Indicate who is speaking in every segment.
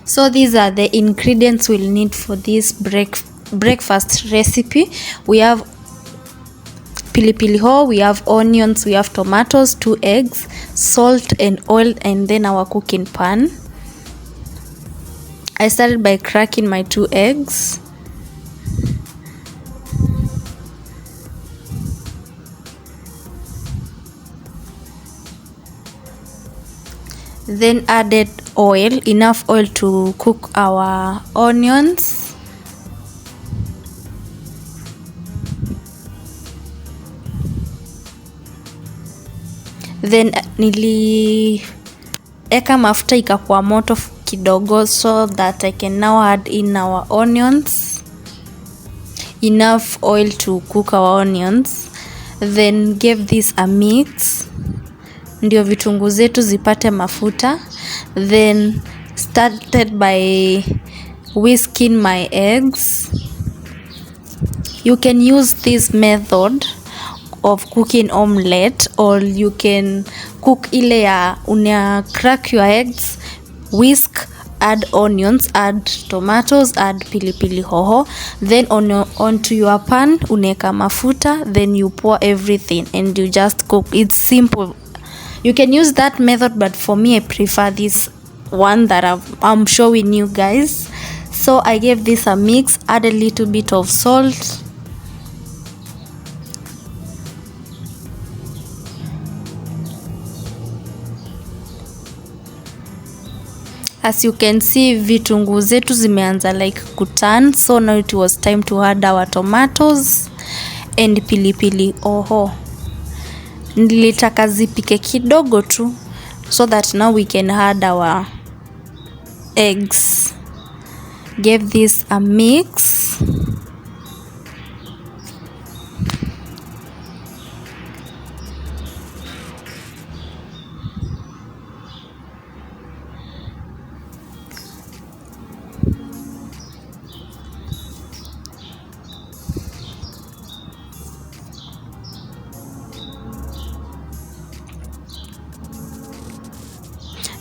Speaker 1: So these are the ingredients we'll need for this breakfast recipe. We have pilipili hoho, we have onions, we have tomatoes, 2 eggs, salt and oil, and then our cooking pan. I started by cracking my 2 eggs. Then added oil, enough oil to cook our onions. Then nilieka mafuta ikakuwa moto kidogo so that I can now add in our onions. Enough oil to cook our onions. Then give this a mix. Ndio vitunguu zetu zipate mafuta. Then started by whisking my eggs. You can use this method of cooking omelette, or you can cook ile ya una crack your eggs, whisk, add onions, add tomatoes, add pilipili hoho, then onto your pan uneka mafuta, then you pour everything and you just cook. It's simple. You can use that method, but for me I prefer this one that I'm showing you guys. So I gave this a mix, add a little bit of salt, as you can see vitunguu zetu zimeanza like kuturn, so now it was time to add our tomatoes and pilipili hoho. Nilitaka zipike kidogo tu so that now we can add our eggs. Give this a mix.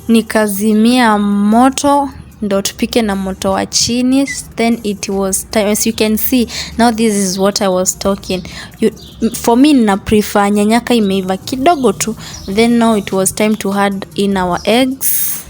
Speaker 1: Nikazimia moto ndo tupike na moto wa chini. Then it was time, as you can see now, this is what I was talking. For me na prefer nyanyaka imeiva kidogo tu. Then now it was time to add in our eggs.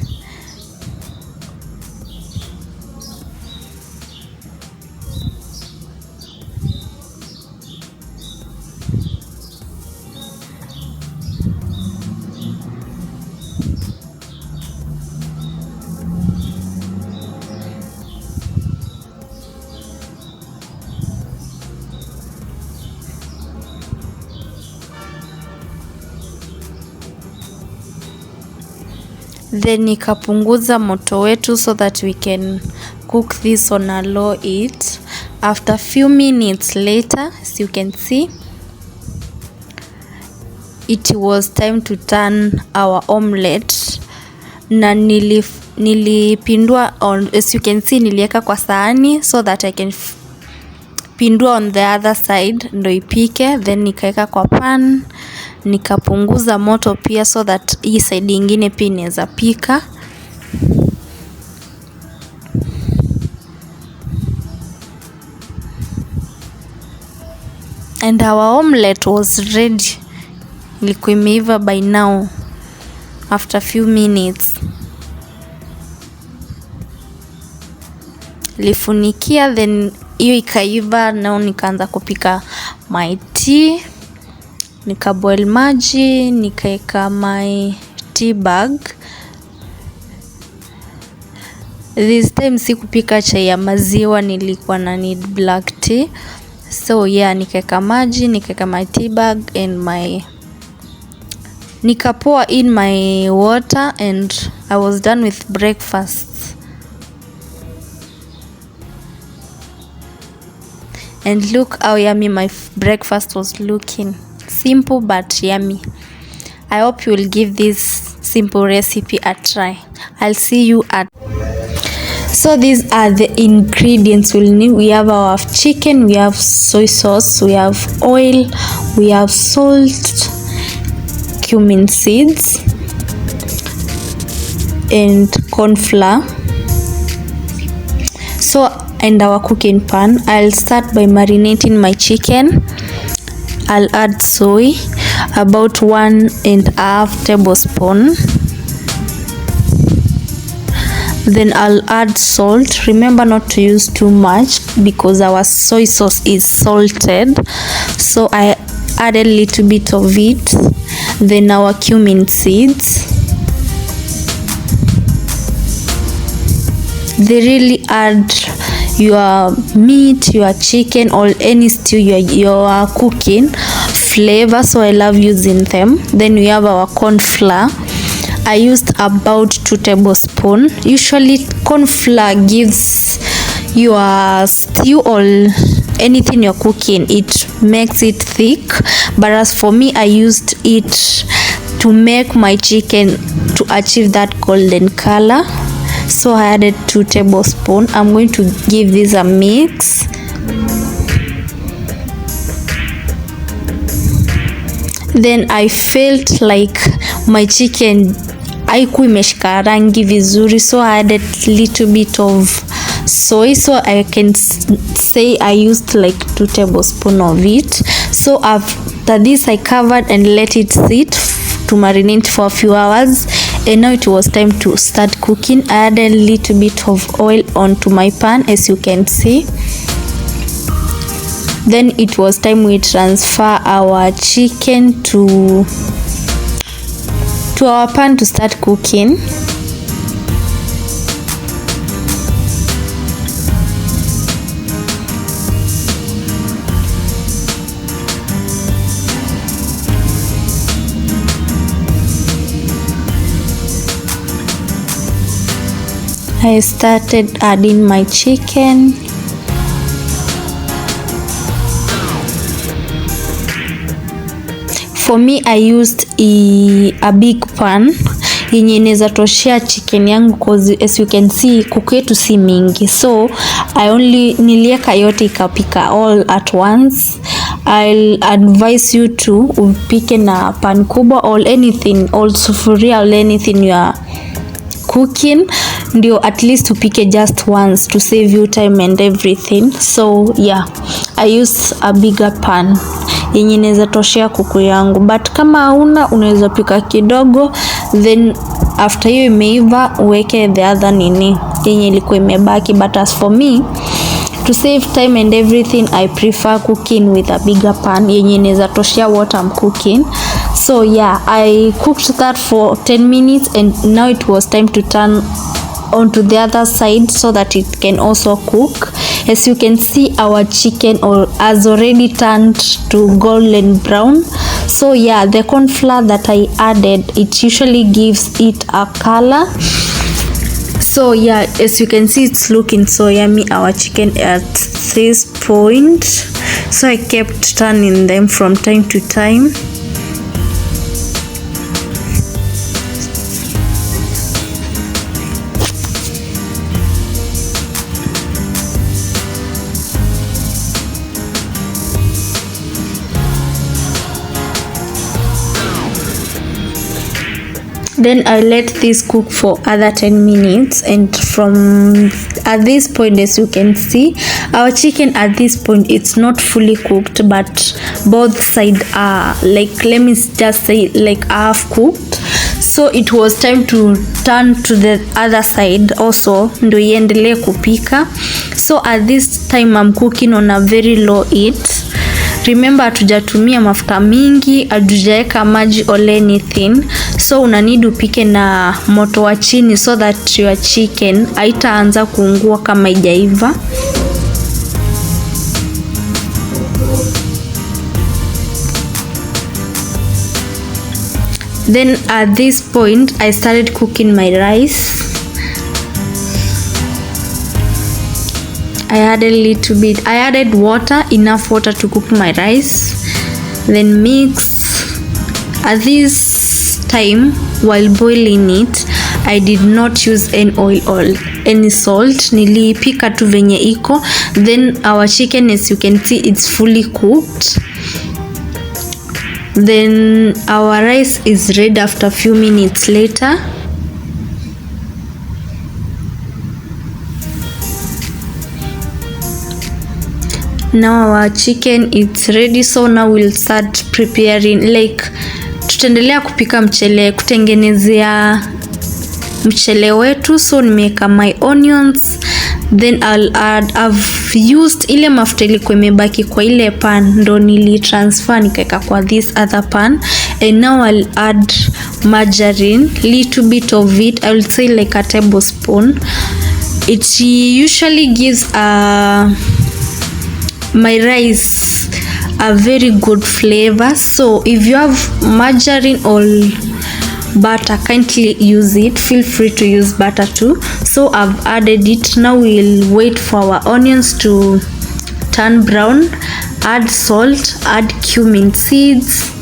Speaker 1: Then nikapunguza moto wetu so that we can cook this on a low heat. After a few minutes later, as you can see, it was time to turn our omelette. Na nilipindua on, as you can see nilieka kwa sahani so that I can pindua on the other side ndo ipike. Then nikaeka kwa pan, nikapunguza moto pia so that hii side ingine pia inaweza pika. And our omelette was ready. Ilikuwa imeiva by now after few minutes. Lifunikia, then hiyo ikaiva. Now nikaanza kupika my tea. Nika boil maji, nikaeka my tea bag. This time sikupika chai ya maziwa, nilikuwa na need black tea. So yeah, nikaeka maji, nikaeka my tea bag and nika pour in my water, and I was done with breakfast. And look how yummy my breakfast was looking. Simple but yummy. I hope you will give this simple recipe a try. I'll see you at. So these are the ingredients we'll need. We have our chicken, we have soy sauce, we have oil, we have salt, cumin seeds, and corn flour. and our cooking pan. I'll start by marinating my chicken. I'll add soy, about 1.5 tablespoons. Then I'll add salt. Remember not to use too much because our soy sauce is salted. So I added a little bit of it. Then our cumin seeds. They really add your meat, your chicken, or any stew you're cooking flavor, so I love using them. Then we have our corn flour. I used about 2 tablespoons. Usually corn flour gives your stew or anything you're cooking, it makes it thick, but as for me, I used it to make my chicken to achieve that golden color. So I added 2 tablespoons. I'm going to give this a mix. Then I felt like my chicken haikuwa imeshika rangi vizuri, so I added little bit of soy, so I can say I used like 2 tablespoons of it. So after this I covered and let it sit to marinate for a few hours, and now it was time to start cooking. I added a little bit of oil onto my pan, as you can see. Then it was time we transfer our chicken to our pan to start cooking. I started adding my chicken. For me, I used a big pan yenye inaweza toshea chicken yangu, cause as you can see kuku yetu si mingi, so nilieka yote ikapika all at once. I'll advise you to upike na pan kubwa or anything, or sufuria or anything you are cooking, ndio at least upike just once to save you time and everything. So yeah, I use a bigger pan yenye inaweza toshea kuku yangu, but kama hauna unaweza pika kidogo, then after hiyo imeiva uweke the other nini yenye ilikuwa imebaki. But as for me, to save time and everything, I prefer cooking with a bigger pan yenye inaweza toshea what I'm cooking. So yeah, I cooked that for 10 minutes, and now it was time to turn onto the other side so that it can also cook. As you can see, our chicken has already turned to golden brown. So yeah, the corn flour that I added, it usually gives it a color. So yeah, as you can see, it's looking so yummy. Our chicken at this point, so I kept turning them from time to time. Then I let this cook for other 10 minutes, and from at this point, as you can see, our chicken at this point, it's not fully cooked, but both sides are like, let me just say, like half cooked. So it was time to turn to the other side also ndo iendelee kupika. So at this time I'm cooking on a very low heat. Remember, hatujatumia mafuta mingi, hatujaeka maji or anything. So unanid upike na moto wa chini so that your chicken haitaanza kuungua kama haijaiva. Then at this point I started cooking my rice. I added water, enough water to cook my rice. Then mix. At this time, while boiling it, I did not use any oil or any salt. Nilipika tu venye iko. Then our chicken, as you can see, it's fully cooked. Then our rice is ready after a few minutes later. Now our chicken it's ready, so now we'll start preparing, like tutaendelea kupika mchele, kutengenezea mchele wetu. So nimeweka my onions, then I've used ile mafuta ilikuwa imebaki kwa ile pan, ndo nili transfer nikaeka kwa this other pan, and now I'll add margarine, little bit of it, I will say like a tablespoon. It usually gives my rice a very good flavor, so if you have margarine or butter, kindly use it. Feel free to use butter too. So I've added it. Now we'll wait for our onions to turn brown. Add salt, add cumin seeds,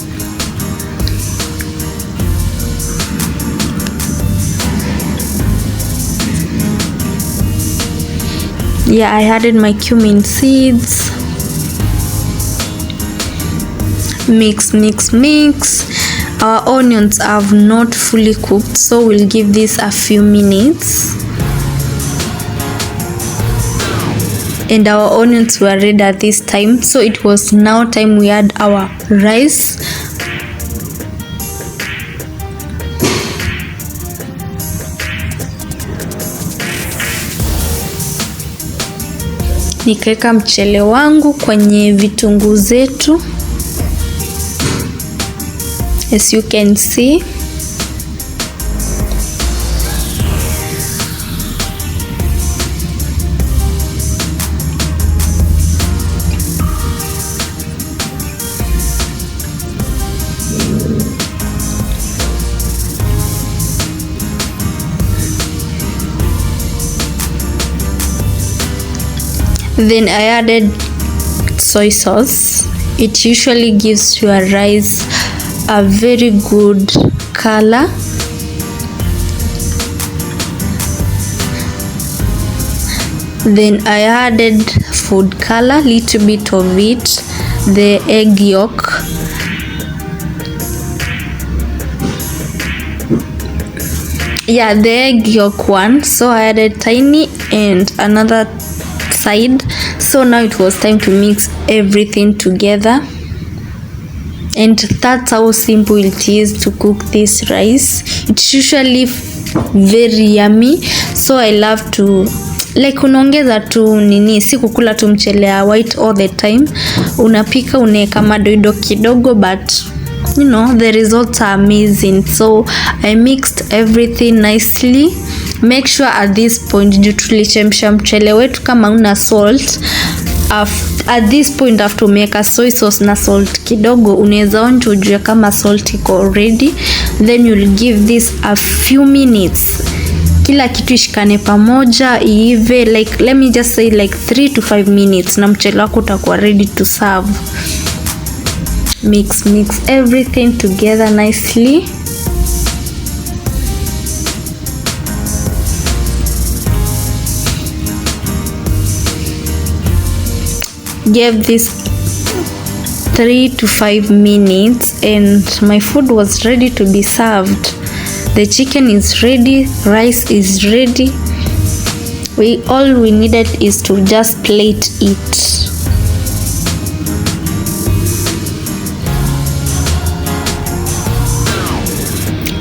Speaker 1: I added my cumin seeds. Mix. Our onions have not fully cooked, so we'll give this a few minutes. And our onions were ready at this time, so it was now time we add our rice. Nikaeka mchele wangu kwenye vitunguu zetu, as you can see. Then I added soy sauce. It usually gives your rice a very good color. Then I added food color, little bit of it, the egg yolk. The egg yolk one. So I added tiny and another side. So now it was time to mix everything together, and that's how simple it is to cook this rice. It's usually very yummy, so I love to like unaongeza tu nini, si kukula tu mchele ya white all the time. Unapika unaweka madoido kidogo, but you know the results are amazing. So I mixed everything nicely. Make sure at this point juu tulichemsha mchele wetu, kama una salt at this point after umeweka soy sauce na salt kidogo, unaweza onja ujue kama salt iko already. Then you'll give this a few minutes, kila kitu ishikane pamoja iive, like let me just say like 3 to 5 minutes, na mchele wako utakuwa ready to serve. Mix everything together nicely. Give this 3 to 5 minutes and my food was ready to be served. The chicken is ready, rice is ready. All we needed is to just plate it.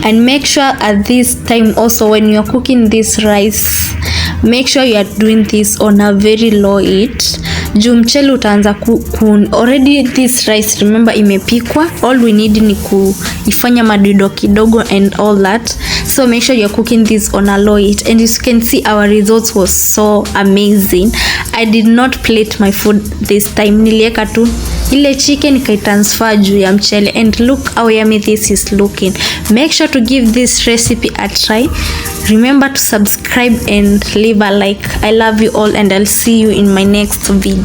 Speaker 1: And make sure at this time also, when you are cooking this rice, make sure you are doing this on a very low heat. Juu mchele utaanza already this rice, remember, imepikwa. All we need ni kuifanya madoido kidogo and all that. So make sure you're cooking this on a low heat, and as you can see our results was so amazing. I did not plate my food this time, nilieka tu ile chicken nikaitransfer juu ya mchele, and look how yummy this is looking. Make sure to give this recipe a try. Remember to subscribe and leave a like. I love you all, and I'll see you in my next video.